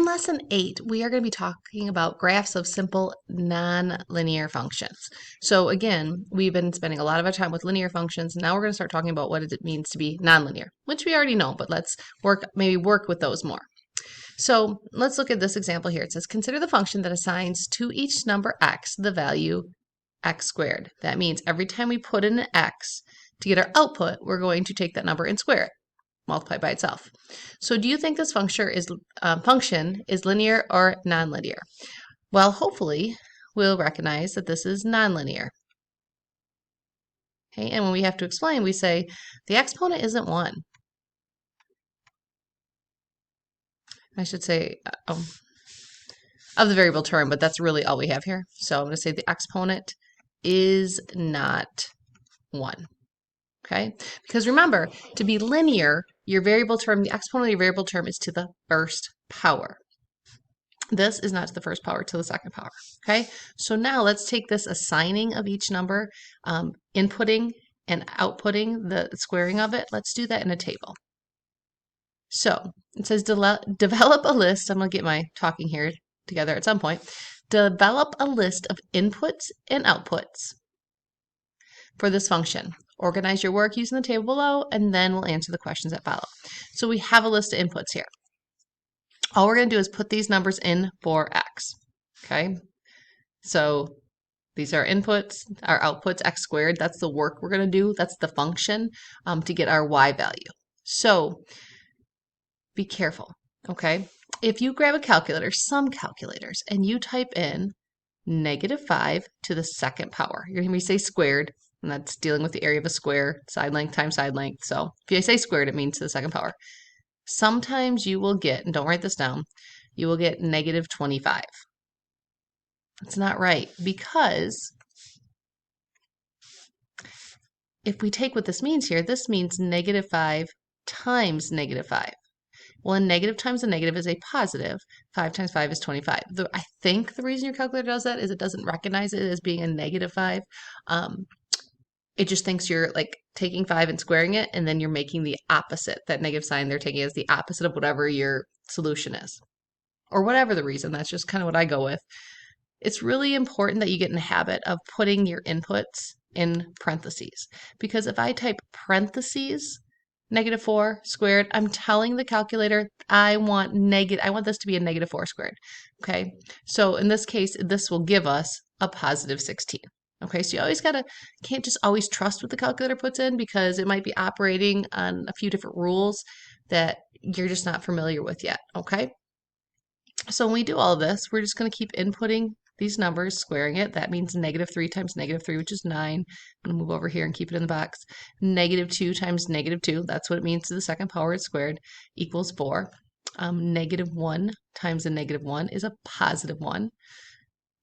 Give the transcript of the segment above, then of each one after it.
lesson 8, we are going to be talking about graphs of simple nonlinear functions. So again, we've been spending a lot of our time with linear functions. Now we're going to start talking about what it means to be nonlinear, which we already know, but let's maybe work with those more. So let's look at this example here. It says, consider the function that assigns to each number x the value x squared. That means every time we put in an x to get our output, we're going to take that number and square it, multiply by itself. So do you think this function is linear or nonlinear? Well, hopefully we'll recognize that this is nonlinear. Okay, and when we have to explain, we say the exponent isn't 1. I should say of the variable term, but that's really all we have here. So I'm going to say the exponent is not 1. Okay, because remember, to be linear, your variable term, the exponent of your variable term is to the first power. This is not to the first power, to the second power. Okay, so now let's take this assigning of each number, inputting and outputting the squaring of it. Let's do that in a table. So it says develop a list. I'm going to get my talking here together at some point. Develop a list of inputs and outputs for this function. Organize your work using the table below, and then we'll answer the questions that follow. So we have a list of inputs here. All we're going to do is put these numbers in for x. Okay, so these are inputs, our outputs, x squared. That's the work we're going to do. That's the function to get our y value. So be careful, okay? If you grab a calculator, some calculators, and you type in -5 to the second power, you're going to hear me say squared, and that's dealing with the area of a square, side length times side length. So if you say squared, it means to the second power. Sometimes you will get, and don't write this down, you will get -25. That's not right, because if we take what this means here, this means -5 times -5. Well, a negative times a negative is a positive. 5 times 5 is 25. I think the reason your calculator does that is it doesn't recognize it as being a -5. It just thinks you're like taking 5 and squaring it, and then you're making the opposite. That negative sign they're taking as the opposite of whatever your solution is. Or whatever the reason, that's just kind of what I go with. It's really important that you get in the habit of putting your inputs in parentheses. Because if I type parentheses -4 squared, I'm telling the calculator I want this to be a -4 squared. Okay, so in this case, this will give us a +16. Okay, so you always can't just always trust what the calculator puts in, because it might be operating on a few different rules that you're just not familiar with yet. Okay, so when we do all of this, we're just going to keep inputting these numbers, squaring it. That means -3 times -3, which is 9. I'm going to move over here and keep it in the box. -2 times -2, that's what it means to the second power, it's squared, equals 4. -1 times a -1 is a +1.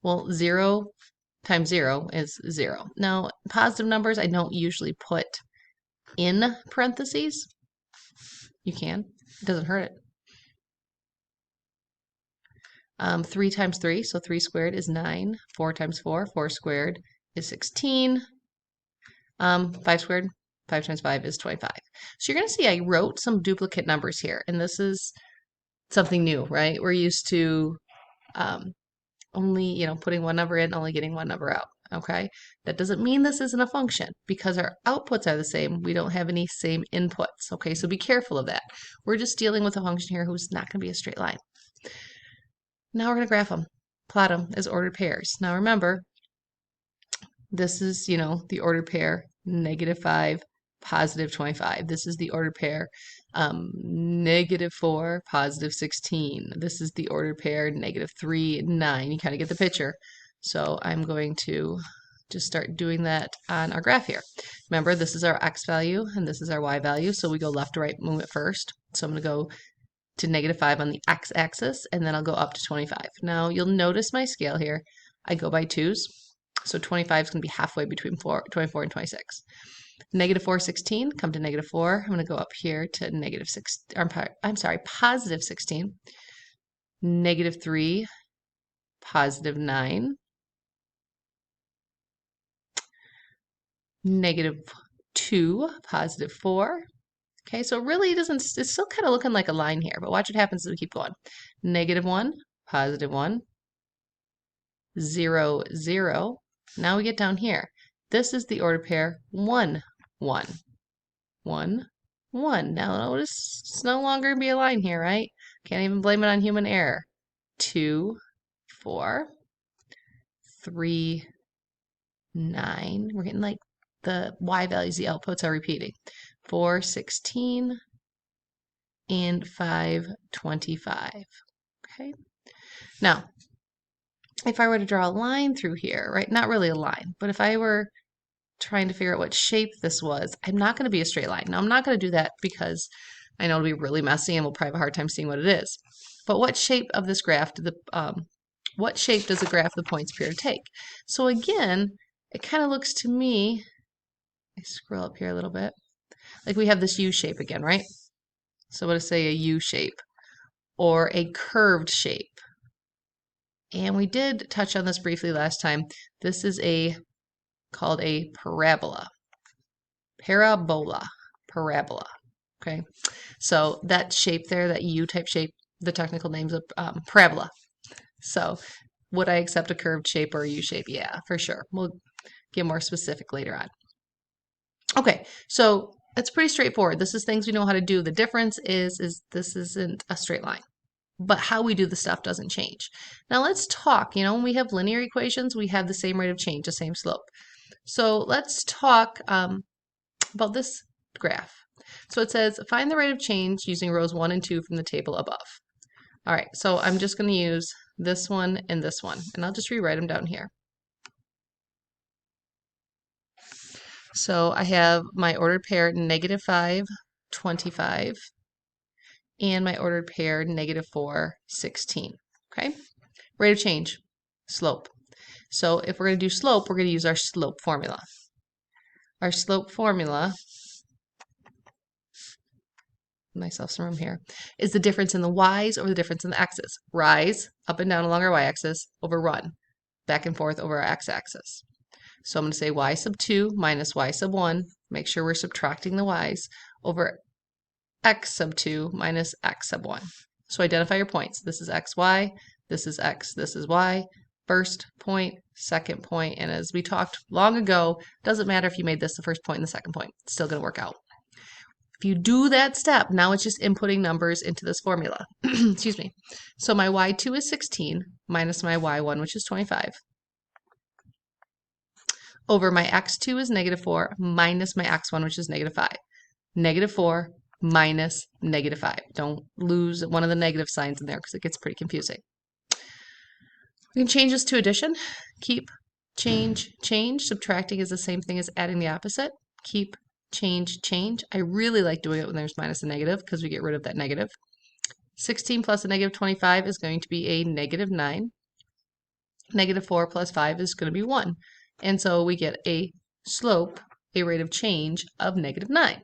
Well, 0 times 0 is 0. Now, positive numbers I don't usually put in parentheses. You can. It doesn't hurt it. 3 times 3, so 3 squared is 9. 4 times 4, 4 squared is 16. 5 squared, 5 times 5 is 25. So you're going to see I wrote some duplicate numbers here, and this is something new, right? We're used to only, putting one number in, only getting one number out, okay? That doesn't mean this isn't a function. Because our outputs are the same, we don't have any same inputs, okay? So be careful of that. We're just dealing with a function here who's not going to be a straight line. Now we're going to graph them, plot them as ordered pairs. Now remember, this is, the ordered pair, -5, +25. This is the ordered pair, -4, +16. This is the ordered pair, -3, 9. You kind of get the picture. So I'm going to just start doing that on our graph here. Remember, this is our x value, and this is our y value. So we go left to right, move it first. So I'm going to go to -5 on the x-axis, and then I'll go up to 25. Now you'll notice my scale here. I go by 2s, so 25 is going to be halfway between 24 and 26. -4, 16, come to -4. I'm going to go up here to -6. I'm sorry, +16. -3, +9. -2, +4. Okay, so it really doesn't, it's still kind of looking like a line here, but watch what happens as we keep going. -1, +1, 0, 0. Now we get down here. This is the ordered pair 1, 1, 1, 1. Now notice it's no longer going to be a line here, right? Can't even blame it on human error. 2, 4, 3, 9. We're getting like the y values, the outputs are repeating. 4, 16, and 5, 25. Okay. Now, if I were to draw a line through here, right? Not really a line, but if I were trying to figure out what shape this was, I'm not going to be a straight line. Now, I'm not going to do that because I know it'll be really messy and we'll probably have a hard time seeing what it is. But what shape of this graph what shape does the graph of the points appear to take? So again, it kind of looks to me, I scroll up here a little bit, like we have this U shape again, right? So what does say a U shape or a curved shape? And we did touch on this briefly last time. This is called a parabola. Parabola. Okay. So that shape there, that U-type shape, the technical name's a parabola. So would I accept a curved shape or a U shape? Yeah, for sure. We'll get more specific later on. Okay, so it's pretty straightforward. This is things we know how to do. The difference is this isn't a straight line. But how we do the stuff doesn't change. Now let's talk, when we have linear equations, we have the same rate of change, the same slope. So let's talk about this graph. So it says, find the rate of change using rows 1 and 2 from the table above. All right, so I'm just going to use this one and this one, and I'll just rewrite them down here. So I have my ordered pair -5, 25, and my ordered pair -4, 16. Okay? Rate of change, slope. So if we're going to do slope, we're going to use our slope formula. Our slope formula, myself some room here, is the difference in the y's over the difference in the x's. Rise up and down along our y-axis over run, back and forth over our x-axis. So I'm going to say y sub 2 minus y sub 1. Make sure we're subtracting the y's over x sub 2 minus x sub 1. So identify your points. This is xy, this is x, this is y. First point, second point, and as we talked long ago, doesn't matter if you made this the first point and the second point. It's still going to work out. If you do that step, now it's just inputting numbers into this formula. Excuse me. So my y2 is 16 minus my y1, which is 25. Over my x2 is -4 minus my x1, which is -5. -4 minus -5. Don't lose one of the negative signs in there because it gets pretty confusing. We can change this to addition. Keep, change, change. Subtracting is the same thing as adding the opposite. Keep, change, change. I really like doing it when there's minus a negative because we get rid of that negative. 16 plus a -25 is going to be a -9. -4 plus 5 is going to be 1. And so we get a slope, a rate of change of -9.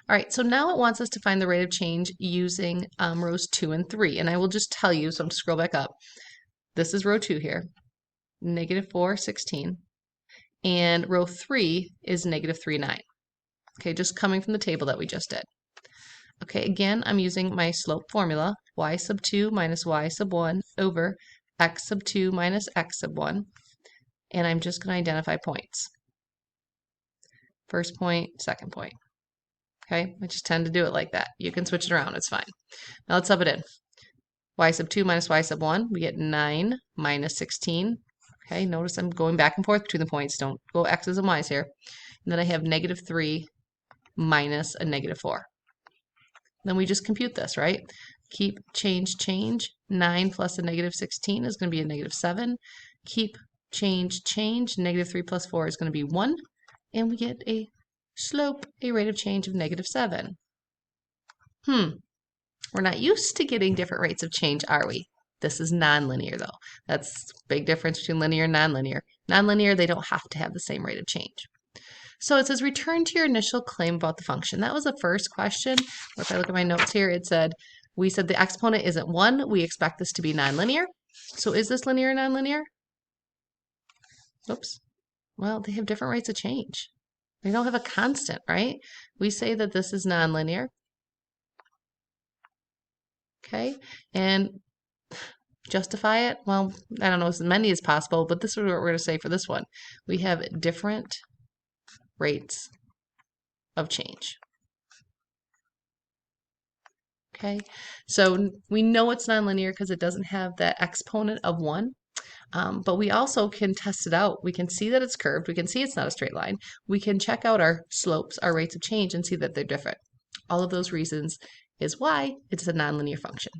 All right, so now it wants us to find the rate of change using rows 2 and 3. And I will just tell you, so I'm going to scroll back up. This is row 2 here, -4, 16. And row 3 is -3, 9. Okay, just coming from the table that we just did. Okay, again, I'm using my slope formula, y sub 2 minus y sub 1 over x sub 2 minus x sub 1. And I'm just going to identify points. First point, second point. Okay, I just tend to do it like that. You can switch it around, it's fine. Now let's sub it in. Y sub 2 minus y sub 1, we get 9 minus 16. Okay, notice I'm going back and forth between the points. Don't go x's and y's here. And then I have -3 minus a -4. Then we just compute this, right? Keep, change, change. 9 plus a -16 is going to be a -7. Keep, change, change. -3 plus 4 is going to be 1. And we get a slope, a rate of change of -7. We're not used to getting different rates of change, are we? This is nonlinear, though. That's a big difference between linear and nonlinear. Nonlinear, they don't have to have the same rate of change. So it says, return to your initial claim about the function. That was the first question. Or if I look at my notes here, it said, we said the exponent isn't 1. We expect this to be nonlinear. So is this linear or nonlinear? Oops. Well, they have different rates of change. We don't have a constant, right? We say that this is nonlinear, okay? And justify it? Well, I don't know, as many as possible, but this is what we're going to say for this one. We have different rates of change. Okay, so we know it's nonlinear because it doesn't have that exponent of 1. But we also can test it out. We can see that it's curved. We can see it's not a straight line. We can check out our slopes, our rates of change, and see that they're different. All of those reasons is why it's a nonlinear function.